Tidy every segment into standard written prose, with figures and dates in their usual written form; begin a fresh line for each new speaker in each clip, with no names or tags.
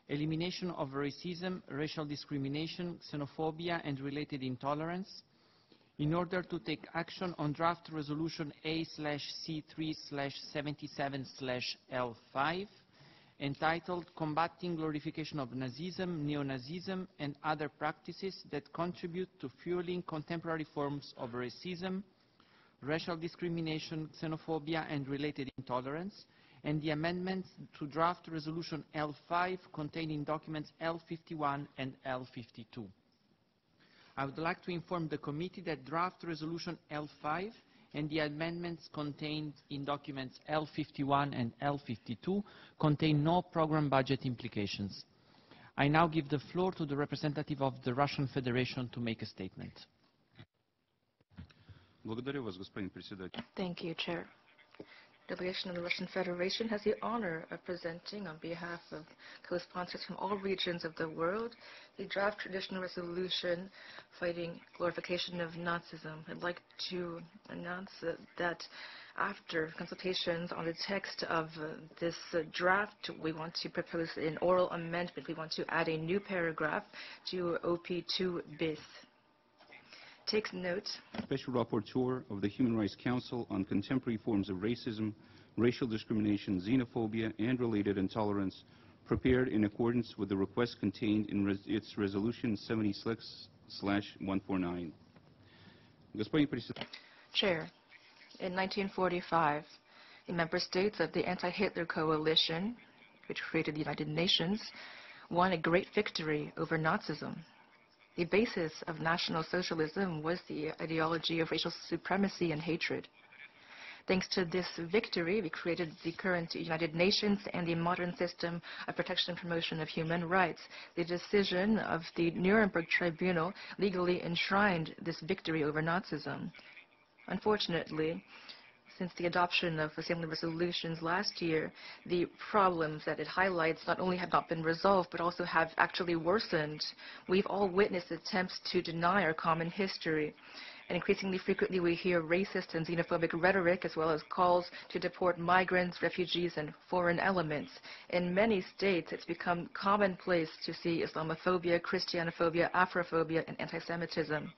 elimination of racism, racial discrimination, xenophobia, and related intolerance, in order to take action on draft resolution A/C3/77/L5, entitled Combating Glorification of Nazism, Neo-Nazism, and Other Practices that Contribute to Fueling Contemporary Forms of Racism, Racial Discrimination, Xenophobia, and Related Intolerance, and the amendments to draft resolution L5 containing documents L51 and L52. I would like to inform the committee that draft resolution L5 and the amendments contained in documents L51 and L52 contain no program budget implications. I now give the floor to the representative of the Russian Federation to make a statement.
Thank you, Chair. The delegation of the Russian Federation has the honor of presenting, on behalf of co-sponsors from all regions of the world, the draft traditional resolution fighting glorification of Nazism. I'd like to announce that after consultations on the text of this draft, we want to propose an oral amendment. We want to add a new paragraph to OP2 bis. Takes note.
Special Rapporteur of the Human Rights Council on contemporary forms of racism, racial discrimination, xenophobia, and related intolerance, prepared in accordance with the request contained in its resolution 76/149.
Chair, in 1945, the member states of the anti-Hitler coalition, which created the United Nations, won a great victory over Nazism. The basis of National Socialism was the ideology of racial supremacy and hatred. Thanks to this victory, we created the current United Nations and the modern system of protection and promotion of human rights. The decision of the Nuremberg Tribunal legally enshrined this victory over Nazism. Unfortunately, since the adoption of assembly resolutions last year, the problems that it highlights not only have not been resolved, but also have actually worsened. We've all witnessed attempts to deny our common history. And increasingly frequently we hear racist and xenophobic rhetoric, as well as calls to deport migrants, refugees, and foreign elements. In many states, it's become commonplace to see Islamophobia, Christianophobia, Afrophobia, and anti-Semitism.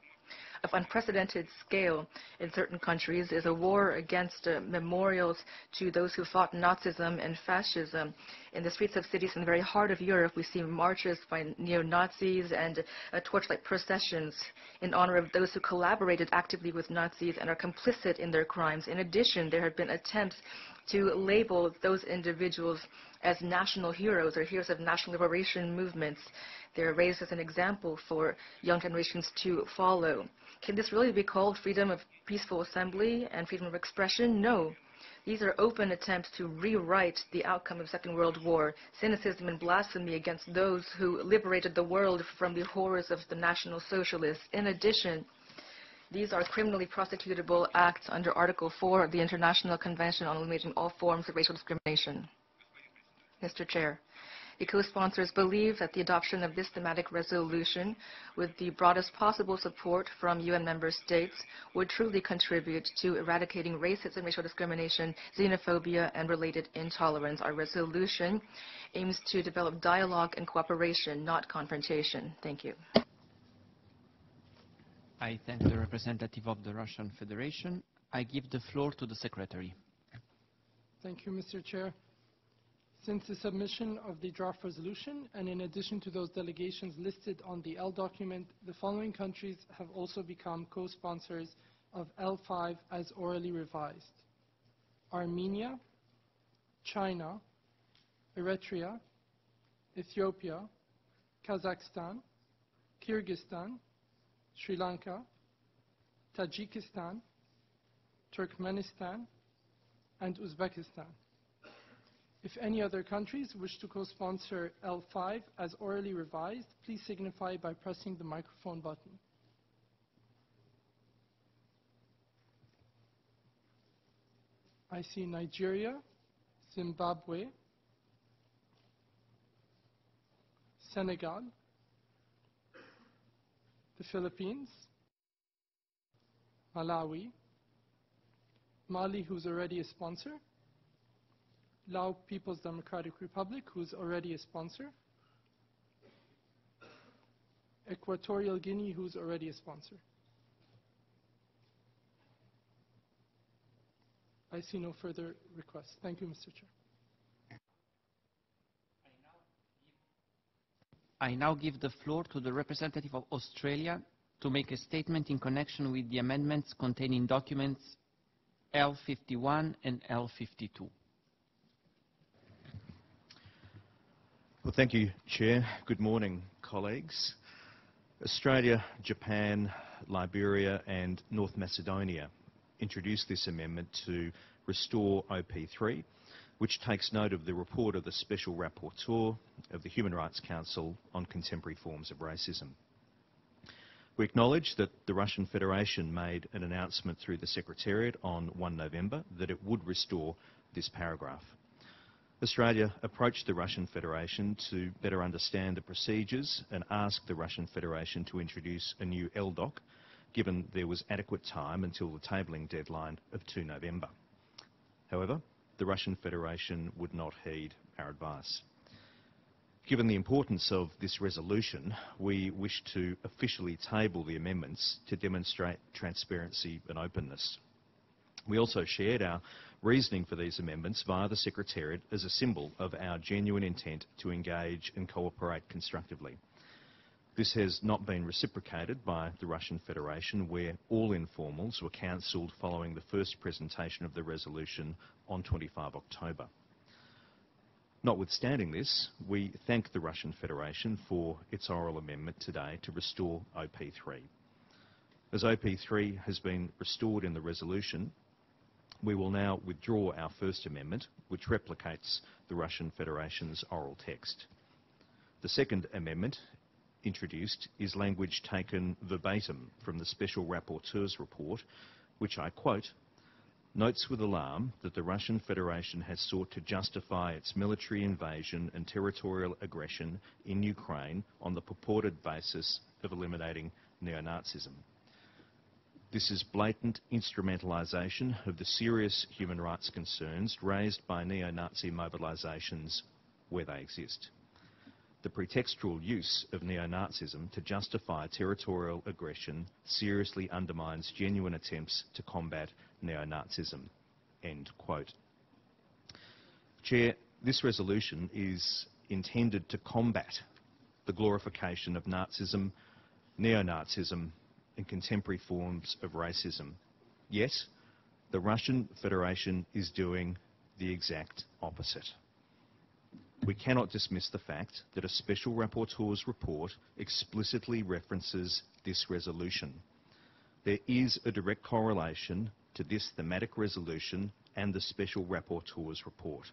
Of unprecedented scale in certain countries is a war against memorials to those who fought Nazism and fascism. In the streets of cities in the very heart of Europe, we see marches by neo-Nazis and torchlight processions in honor of those who collaborated actively with Nazis and are complicit in their crimes. In addition, there have been attempts to label those individuals as national heroes or heroes of national liberation movements. They're raised as an example for young generations to follow. Can this really be called freedom of peaceful assembly and freedom of expression? No. These are open attempts to rewrite the outcome of the Second World War, cynicism and blasphemy against those who liberated the world from the horrors of the National Socialists. In addition, these are criminally prosecutable acts under Article 4 of the International Convention on Eliminating All Forms of Racial Discrimination. Mr. Chair, the co-sponsors believe that the adoption of this thematic resolution, with the broadest possible support from UN member states, would truly contribute to eradicating racism, racial discrimination, xenophobia, and related intolerance. Our resolution aims to develop dialogue and cooperation, not confrontation. Thank you.
I thank the representative of the Russian Federation. I give the floor to the Secretary.
Thank you, Mr. Chair. Since the submission of the draft resolution, and in addition to those delegations listed on the L document, the following countries have also become co-sponsors of L5 as orally revised: Armenia, China, Eritrea, Ethiopia, Kazakhstan, Kyrgyzstan, Sri Lanka, Tajikistan, Turkmenistan, and Uzbekistan. If any other countries wish to co-sponsor L5 as orally revised, please signify by pressing the microphone button. I see Nigeria, Zimbabwe, Senegal, the Philippines, Malawi, Mali, who's already a sponsor, Lao People's Democratic Republic, who's already a sponsor, Equatorial Guinea, who's already a sponsor. I see no further requests. Thank you, Mr. Chair.
I now give the floor to the representative of Australia to make a statement in connection with the amendments contained in documents L51 and L52.
Well, thank you, Chair. Good morning, colleagues. Australia, Japan, Liberia and North Macedonia introduced this amendment to restore OP3, which takes note of the report of the Special Rapporteur of the Human Rights Council on contemporary forms of racism. We acknowledge that the Russian Federation made an announcement through the Secretariat on 1 November that it would restore this paragraph. Australia approached the Russian Federation to better understand the procedures and asked the Russian Federation to introduce a new LDoc, given there was adequate time until the tabling deadline of 2 November. However, the Russian Federation would not heed our advice. Given the importance of this resolution, we wish to officially table the amendments to demonstrate transparency and openness. We also shared our reasoning for these amendments via the Secretariat as a symbol of our genuine intent to engage and cooperate constructively. This has not been reciprocated by the Russian Federation, where all informals were cancelled following the first presentation of the resolution on 25 October. Notwithstanding this, we thank the Russian Federation for its oral amendment today to restore OP3. As OP3 has been restored in the resolution, we will now withdraw our first amendment, which replicates the Russian Federation's oral text. The second amendment introduced is language taken verbatim from the Special Rapporteur's report, which I quote, notes with alarm that the Russian Federation has sought to justify its military invasion and territorial aggression in Ukraine on the purported basis of eliminating neo-Nazism. This is blatant instrumentalisation of the serious human rights concerns raised by neo-Nazi mobilisations where they exist. The pretextual use of neo-Nazism to justify territorial aggression seriously undermines genuine attempts to combat neo-Nazism. End quote. Chair, this resolution is intended to combat the glorification of Nazism, neo-Nazism and contemporary forms of racism. Yet, the Russian Federation is doing the exact opposite. We cannot dismiss the fact that a Special Rapporteur's report explicitly references this resolution. There is a direct correlation to this thematic resolution and the Special Rapporteur's report.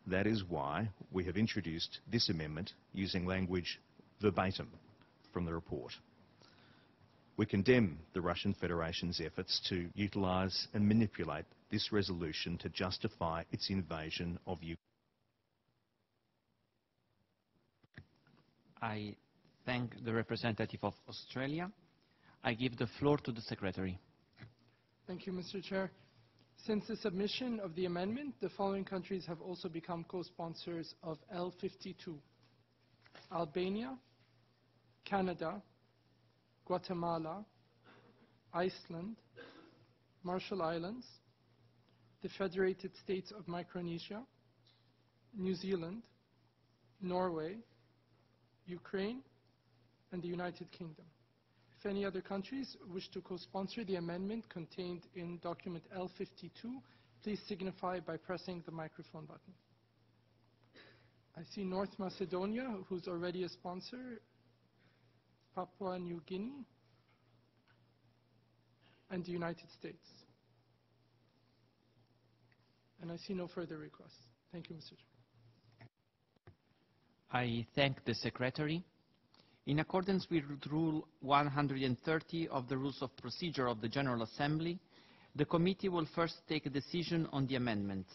That is why we have introduced this amendment using language verbatim from the report. We condemn the Russian Federation's efforts to utilise and manipulate this resolution to justify its invasion of Ukraine.
I thank the representative of Australia. I give the floor to the Secretary.
Thank you, Mr. Chair. Since the submission of the amendment, the following countries have also become co-sponsors of L52: Albania, Canada, Guatemala, Iceland, Marshall Islands, the Federated States of Micronesia, New Zealand, Norway, Ukraine, and the United Kingdom. If any other countries wish to co-sponsor the amendment contained in document L52, please signify by pressing the microphone button. I see North Macedonia, who's already a sponsor, Papua New Guinea, and the United States. And I see no further requests. Thank you, Mr. Chair.
I thank the Secretary. In accordance with Rule 130 of the Rules of Procedure of the General Assembly, the Committee will first take a decision on the amendment.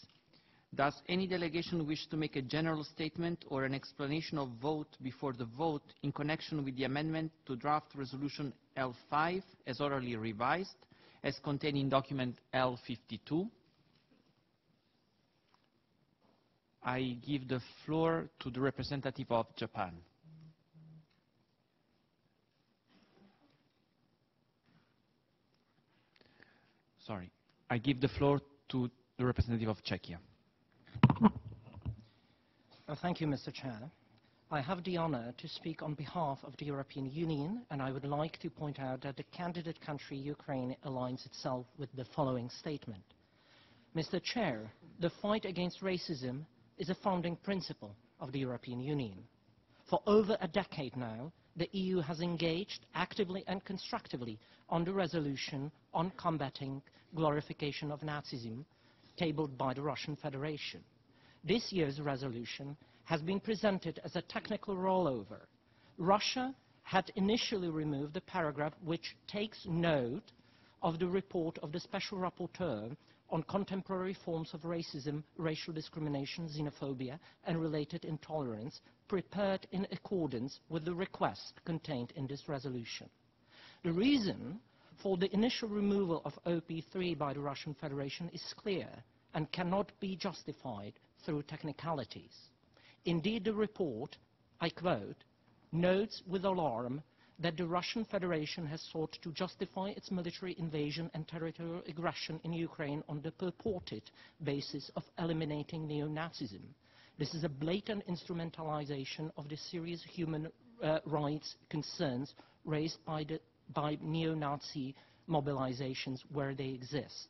Does any delegation wish to make a general statement or an explanation of vote before the vote in connection with the amendment to draft Resolution L5 as orally revised, as contained in document L52? I give the floor to the representative of Japan. Sorry. I give the floor to the representative of Czechia.
Thank you, Mr. Chair. I have the honor to speak on behalf of the European Union, and I would like to point out that the candidate country, Ukraine, aligns itself with the following statement. Mr. Chair, the fight against racism is a founding principle of the European Union. For over a decade now, the EU has engaged actively and constructively on the resolution on combating glorification of Nazism tabled by the Russian Federation. This year's resolution has been presented as a technical rollover. Russia had initially removed the paragraph which takes note of the report of the Special Rapporteur on contemporary forms of racism, racial discrimination, xenophobia, and related intolerance, prepared in accordance with the request contained in this resolution. The reason for the initial removal of OP3 by the Russian Federation is clear and cannot be justified through technicalities. Indeed, the report, I quote, notes with alarm that the Russian Federation has sought to justify its military invasion and territorial aggression in Ukraine on the purported basis of eliminating neo-Nazism. This is a blatant instrumentalization of the serious human rights concerns raised by neo-Nazi mobilizations where they exist.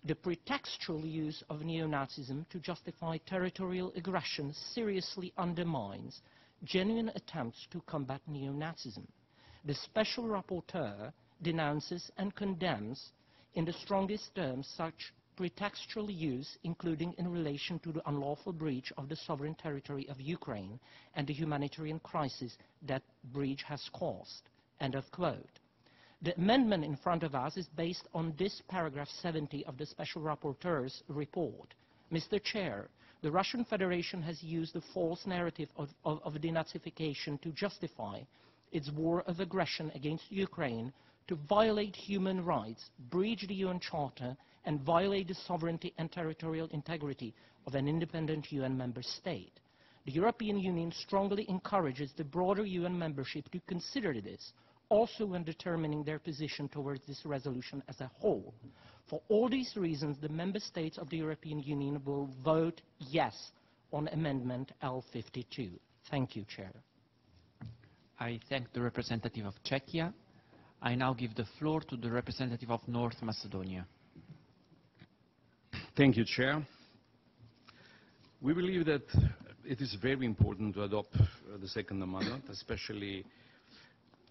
The pretextual use of neo-Nazism to justify territorial aggression seriously undermines genuine attempts to combat neo-Nazism. The Special Rapporteur denounces and condemns in the strongest terms such pretextual use, including in relation to the unlawful breach of the sovereign territory of Ukraine and the humanitarian crisis that breach has caused. End of quote. The amendment in front of us is based on this paragraph 70 of the Special Rapporteur's report. Mr. Chair, the Russian Federation has used the false narrative of denazification to justify its war of aggression against Ukraine, to violate human rights, breach the UN Charter, and violate the sovereignty and territorial integrity of an independent UN member state. The European Union strongly encourages the broader UN membership to consider this, also when determining their position towards this resolution as a whole. For all these reasons, the member states of the European Union will vote yes on Amendment L52. Thank you, Chair.
I thank the representative of Czechia. I now give the floor to the representative of North Macedonia.
Thank you, Chair. We believe that it is very important to adopt the Second Amendment, especially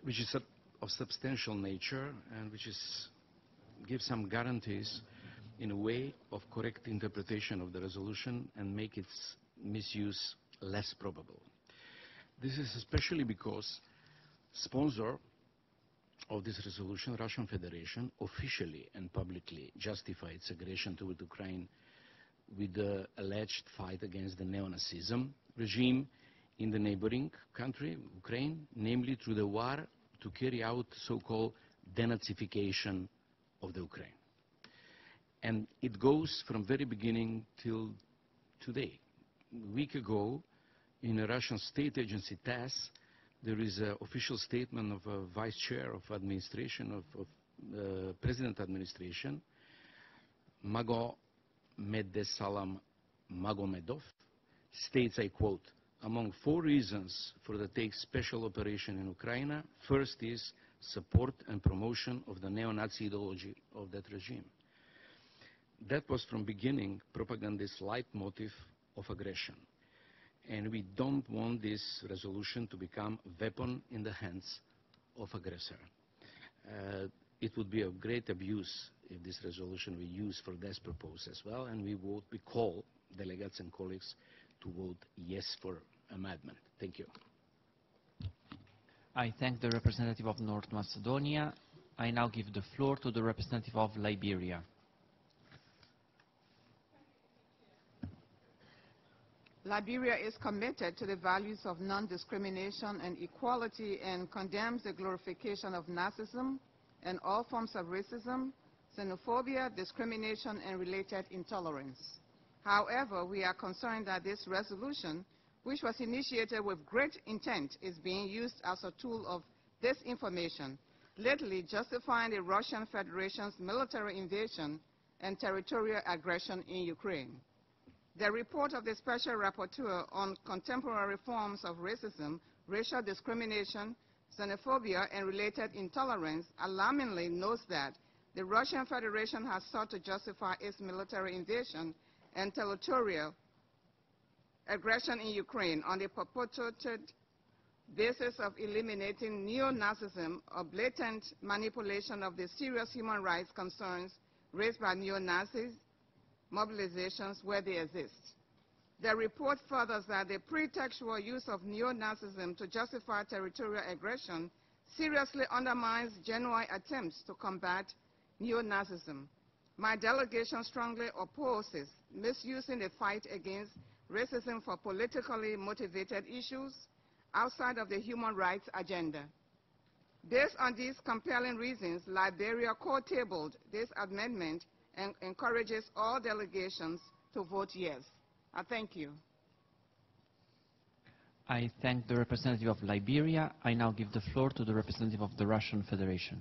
which is of substantial nature and which gives some guarantees in a way of correct interpretation of the resolution and make its misuse less probable. This is especially because sponsor of this resolution, Russian Federation, officially and publicly justified its aggression toward Ukraine with the alleged fight against the neo-Nazism regime in the neighboring country, Ukraine, namely through the war to carry out so-called denazification of the Ukraine. And it goes from very beginning till today. A week ago, in a Russian state agency TASS, there is an official statement of a vice chair of administration, of president administration, Magomedesalam Magomedov, states, I quote, among 4 reasons for the take special operation in Ukraine, first is support and promotion of the neo-Nazi ideology of that regime. That was from beginning propagandist leitmotif of aggression. And we don't want this resolution to become a weapon in the hands of aggressor. It would be a great abuse if this resolution were used for this purpose as well, and we call delegates and colleagues to vote yes for amendment. Thank you.
I thank the representative of North Macedonia. I now give the floor to the representative of Liberia.
Liberia is committed to the values of non-discrimination and equality and condemns the glorification of Nazism and all forms of racism, xenophobia, discrimination, and related intolerance. However, we are concerned that this resolution, which was initiated with great intent, is being used as a tool of disinformation lately justifying the Russian Federation's military invasion and territorial aggression in Ukraine. The report of the Special Rapporteur on contemporary forms of racism, racial discrimination, xenophobia, and related intolerance alarmingly notes that the Russian Federation has sought to justify its military invasion and territorial aggression in Ukraine on the purported basis of eliminating neo-Nazism or blatant manipulation of the serious human rights concerns raised by neo-Nazis mobilizations where they exist. The report furthers that the pretextual use of neo-Nazism to justify territorial aggression seriously undermines genuine attempts to combat neo-Nazism. My delegation strongly opposes misusing the fight against racism for politically motivated issues outside of the human rights agenda. Based on these compelling reasons, Liberia co-tabled this amendment and encourages all delegations to vote yes. I thank you.
I thank the representative of Liberia. I now give the floor to the representative of the Russian Federation.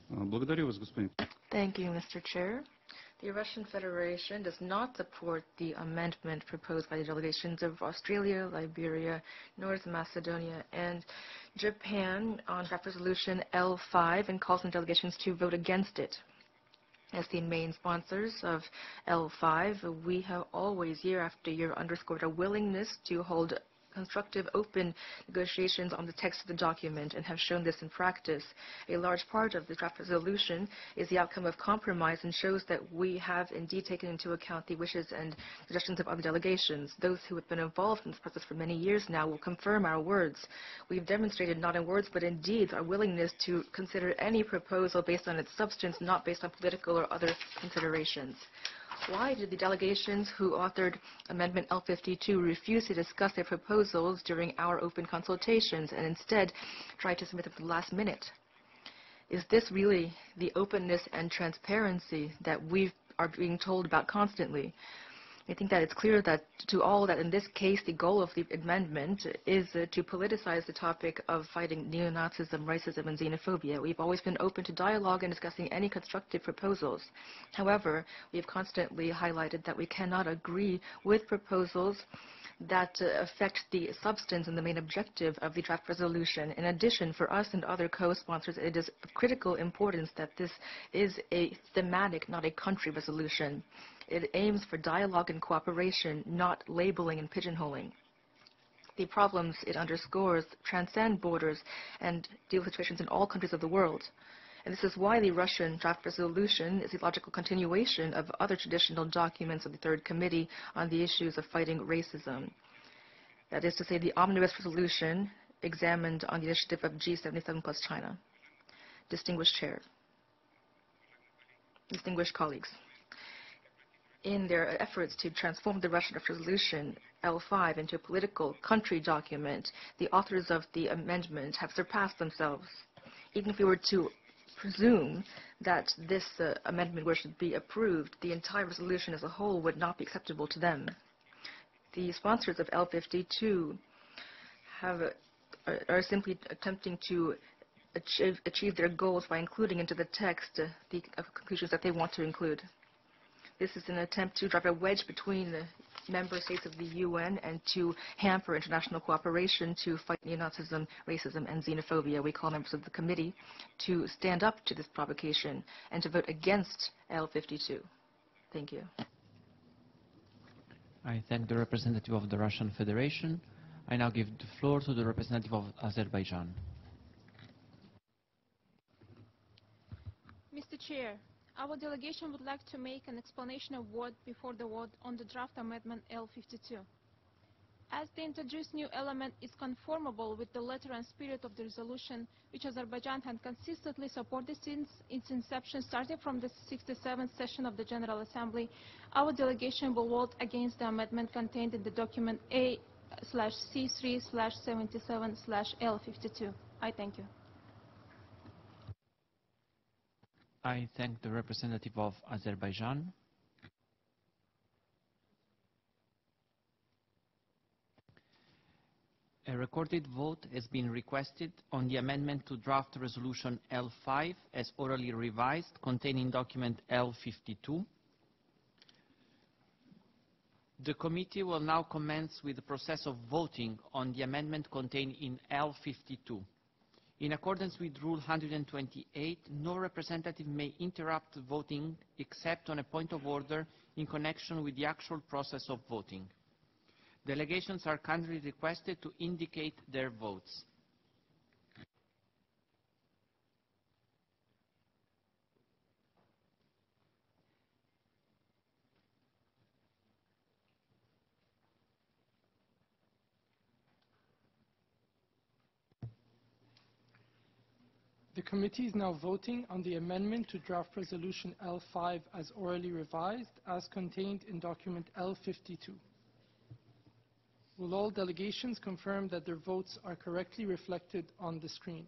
Благодарю вас, господин.
Thank you, Mr. Chair. The Russian Federation does not support the amendment proposed by the delegations of Australia, Liberia, North Macedonia, and Japan on draft resolution L5 and calls on delegations to vote against it. As the main sponsors of L5, we have always, year after year, underscored our willingness to hold constructive, open negotiations on the text of the document and have shown this in practice. A large part of the draft resolution is the outcome of compromise and shows that we have indeed taken into account the wishes and suggestions of other delegations. Those who have been involved in this process for many years now will confirm our words. We've demonstrated not in words but in deeds our willingness to consider any proposal based on its substance, not based on political or other considerations. Why did the delegations who authored Amendment L52 refuse to discuss their proposals during our open consultations and instead try to submit them at the last minute? Is this really the openness and transparency that we are being told about constantly? I think that it's clear that to all that in this case the goal of the amendment is to politicize the topic of fighting neo-Nazism, racism, and xenophobia. We've always been open to dialogue and discussing any constructive proposals. However, we have constantly highlighted that we cannot agree with proposals that affect the substance and the main objective of the draft resolution. In addition, for us and other co-sponsors, it is of critical importance that this is a thematic, not a country resolution. It aims for dialogue and cooperation, not labeling and pigeonholing. The problems it underscores transcend borders and deal with situations in all countries of the world. And this is why the Russian draft resolution is a logical continuation of other traditional documents of the Third Committee on the issues of fighting racism. That is to say, the omnibus resolution examined on the initiative of G77 plus China. Distinguished Chair, distinguished colleagues, in their efforts to transform the Russian draft resolution L5 into a political country document, the authors of the amendment have surpassed themselves. Even if we were to presume that this amendment were to be approved, the entire resolution as a whole would not be acceptable to them. The sponsors of L52 are simply attempting to achieve their goals by including into the text the conclusions that they want to include. This is an attempt to drive a wedge between the member states of the UN and to hamper international cooperation to fight neo-Nazism, racism, and xenophobia. We call members of the committee to stand up to this provocation and to vote against L52. Thank you.
I thank the representative of the Russian Federation. I now give the floor to the representative of Azerbaijan.
Mr. Chair, our delegation would like to make an explanation of vote before the vote on the draft amendment L52. As the introduced new element is conformable with the letter and spirit of the resolution, which Azerbaijan had consistently supported since its inception, starting from the 67th session of the General Assembly, our delegation will vote against the amendment contained in the document A/C3/77/L52. I thank you.
I thank the representative of Azerbaijan. A recorded vote has been requested on the amendment to draft resolution L5 as orally revised, containing document L52. The committee will now commence with the process of voting on the amendment contained in L52. In accordance with Rule 128, no representative may interrupt voting except on a point of order in connection with the actual process of voting. Delegations are kindly requested to indicate their votes.
The committee is now voting on the amendment to draft resolution L5 as orally revised, as contained in document L52. Will all delegations confirm that their votes are correctly reflected on the screen?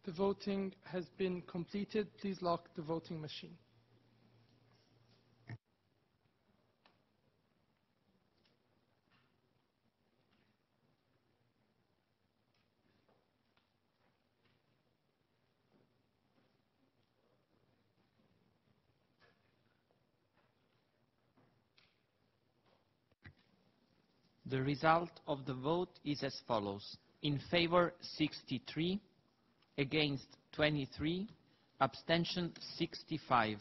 The voting has been completed. Please lock the voting machine.
The result of the vote is as follows. In favor, 63. Against 23, abstention 65.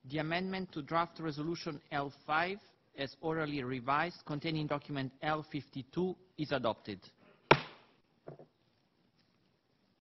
The amendment to draft resolution L5 as orally revised containing document L52 is adopted.